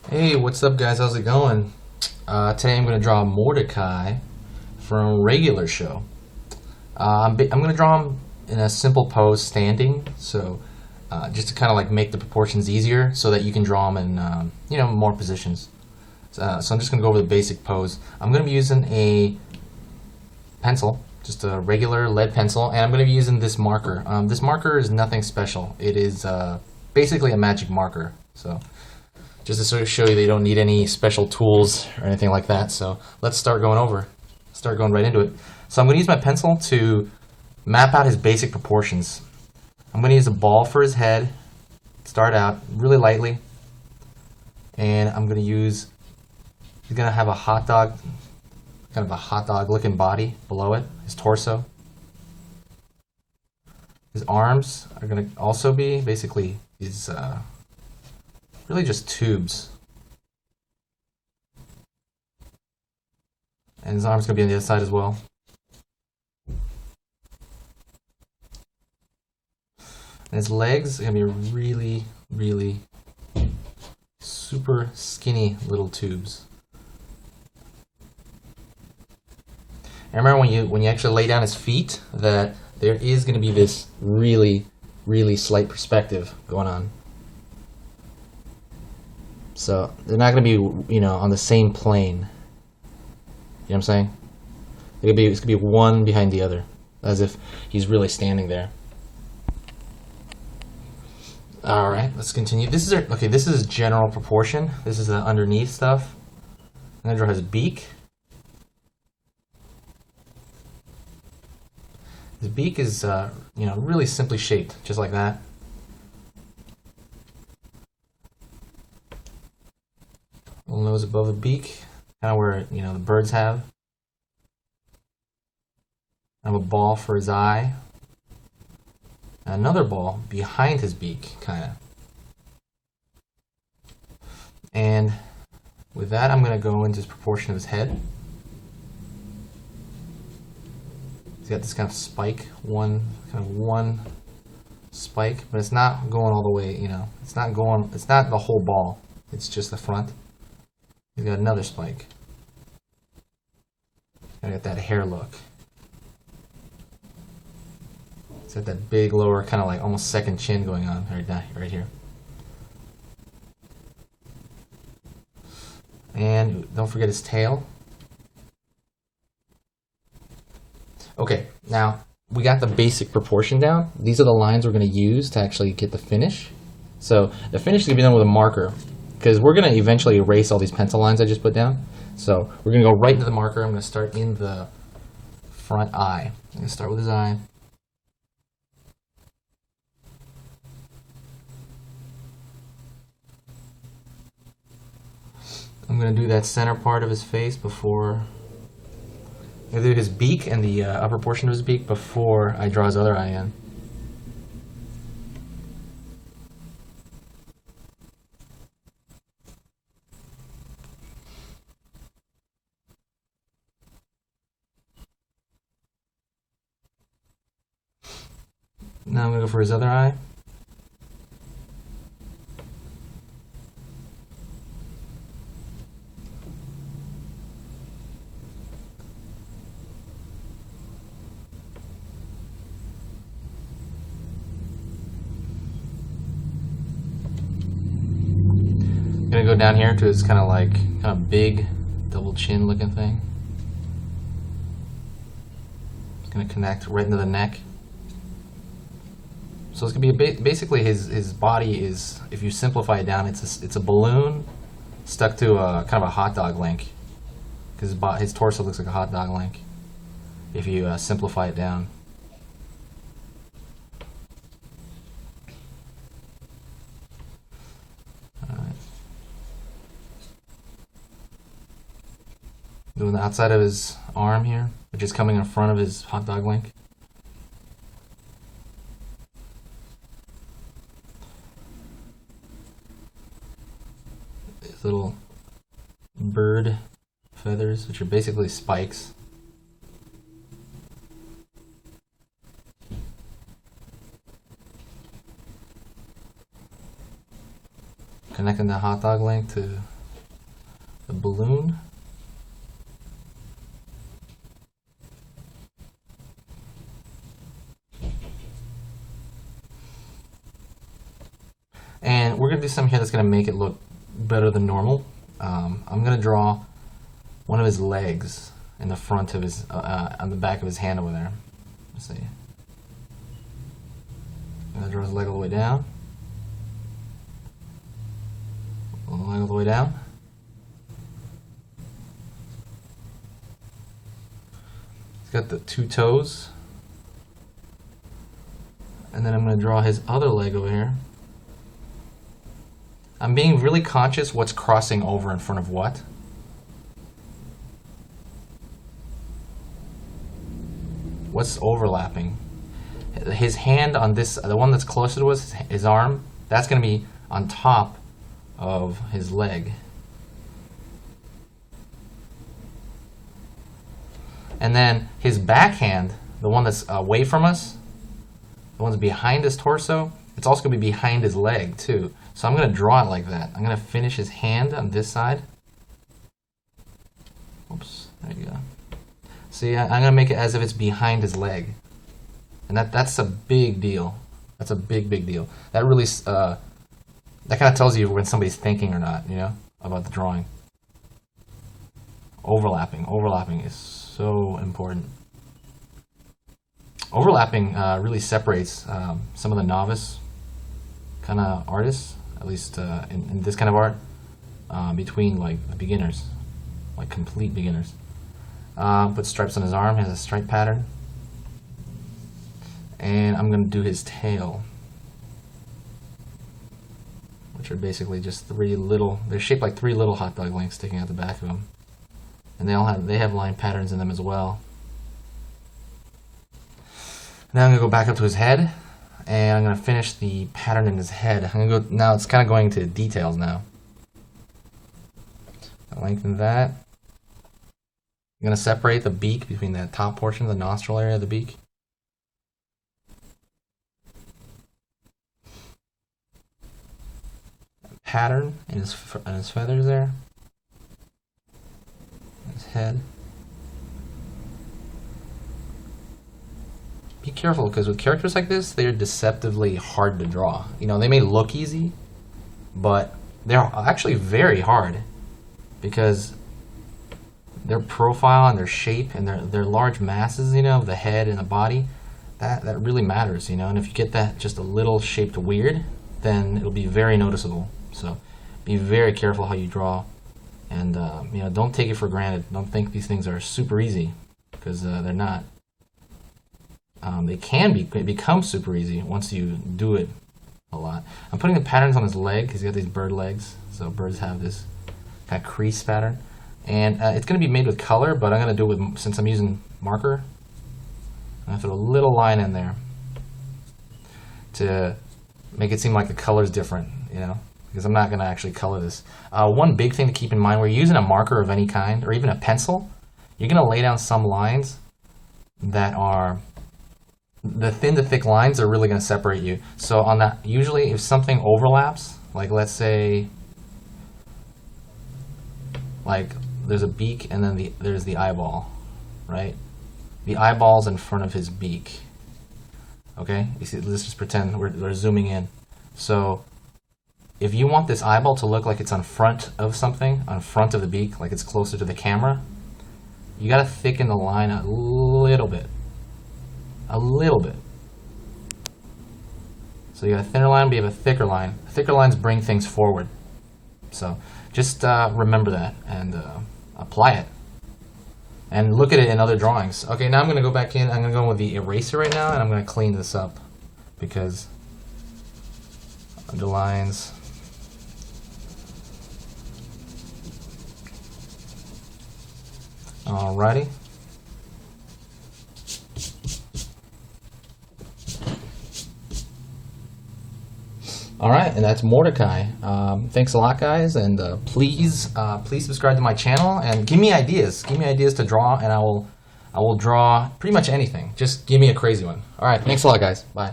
Hey, what's up, guys? How's it going? Today I'm going to draw Mordecai from Regular Show. I'm going to draw him in a simple pose, standing, so just to kind of like make the proportions easier, so that you can draw him in more positions. So I'm just going to go over the basic pose. I'm going to be using a pencil, just a regular lead pencil, and I'm going to be using this marker. This marker is nothing special. It is basically a magic marker. So just to sort of show you that you don't need any special tools or anything like that. So let's start going right into it. So I'm going to use my pencil to map out his basic proportions. I'm going to use a ball for his head, start out really lightly, and I'm going to use, he's going to have a hot dog, kind of a hot dog looking body below it, his torso. His arms are going to also be basically these really just tubes. And his arm's going to be on the other side as well. And his legs are going to be really, really super skinny little tubes. And remember when you actually lay down his feet, that there is going to be this really, really slight perspective going on. So they're not going to be, on the same plane. You know what I'm saying? It's going to be one behind the other, as if he's really standing there. All right, let's continue. This is general proportion. This is the underneath stuff. I'm going to draw his beak. His beak is, really simply shaped, just like that. Little nose above the beak, kind of where the birds have. I have a ball for his eye. And another ball behind his beak, kind of. And with that, I'm going to go into his proportion of his head. He's got this kind of spike, one spike, but it's not going all the way. It's not the whole ball. It's just the front. He's got another spike. I got that hair look. It's got that big lower, kind of like almost second chin going on right here. And don't forget his tail. Okay, now we got the basic proportion down. These are the lines we're going to use to actually get the finish. So the finish is going to be done with a marker, because we're going to eventually erase all these pencil lines I just put down. So we're going to go right into the marker. I'm going to start in the front eye. I'm going to start with his eye. I'm going to do that center part of his face before. I'm going to do his beak and the upper portion of his beak before I draw his other eye in. Now I'm going to go for his other eye. I'm going to go down here to his kind of big double chin looking thing. It's going to connect right into the neck. So it's going to be basically his body is, if you simplify it down, it's a balloon stuck to a kind of a hot dog link, because his torso looks like a hot dog link if you simplify it down. All right. Doing the outside of his arm here, which is coming in front of his hot dog link. Little bird feathers, which are basically spikes. Connecting the hot dog link to the balloon. And we're going to do something here that's going to make it look better than normal. I'm going to draw one of his legs in the front of his, on the back of his hand over there. Let's see. I'm going to draw his leg all the way down. Leg all the way down. He's got the two toes. And then I'm going to draw his other leg over here. I'm being really conscious what's crossing over in front of what. What's overlapping? His hand on this, the one that's closer to us, his arm, that's going to be on top of his leg. And then his backhand, the one that's away from us, the one's behind his torso, it's also going to be behind his leg too. So I'm going to draw it like that. I'm going to finish his hand on this side. Oops, there you go. See, I'm going to make it as if it's behind his leg. And that's a big deal. That's a big deal. That really, that kind of tells you when somebody's thinking or not, you know, about the drawing. Overlapping is so important. Overlapping really separates some of the novice kind of artists, at least in this kind of art, between like the beginners, like complete beginners. Put stripes on his arm, has a stripe pattern. And I'm going to do his tail, which are basically just they're shaped like three little hot dog links sticking out the back of them. And they have line patterns in them as well. Now I'm going to go back up to his head, and I'm going to finish the pattern in his head. I'm going to go, now it's kind of going to details now. I'll lengthen that. I'm going to separate the beak between the top portion of the nostril area of the beak. Pattern in his feathers there. His head. Be careful, because with characters like this, they're deceptively hard to draw. You know, they may look easy, but they're actually very hard, because their profile and their shape and their large masses, you know, of the head and the body, that really matters, you know. And if you get that just a little shaped weird, then it'll be very noticeable. So be very careful how you draw, and you know, don't take it for granted. Don't think these things are super easy, because they're not. They can become super easy once you do it a lot. I'm putting the patterns on his leg. He's got these bird legs, so birds have this kind of crease pattern. And it's going to be made with color, but I'm going to do it with, since I'm using marker, I'm going to throw a little line in there to make it seem like the color's different, you know, because I'm not going to actually color this. One big thing to keep in mind, when you're using a marker of any kind, or even a pencil, you're going to lay down some lines that are, the thin to thick lines are really going to separate you. So on that, usually if something overlaps, like let's say, like there's a beak and then there's the eyeball, right? The eyeball's in front of his beak. Okay, you see, let's just pretend we're zooming in. So if you want this eyeball to look like it's on front of something, on front of the beak, like it's closer to the camera, you got to thicken the line a little bit. A little bit. So you got a thinner line, but you have a thicker line. Thicker lines bring things forward. So just remember that and apply it. And look at it in other drawings. Okay, now I'm going to go back in. I'm going to go with the eraser right now, and I'm going to clean this up because underlines. Alrighty. All right, and that's Mordecai. Thanks a lot, guys, and please subscribe to my channel and give me ideas. Give me ideas to draw, and I will draw pretty much anything. Just give me a crazy one. All right, thanks a lot, guys. Bye.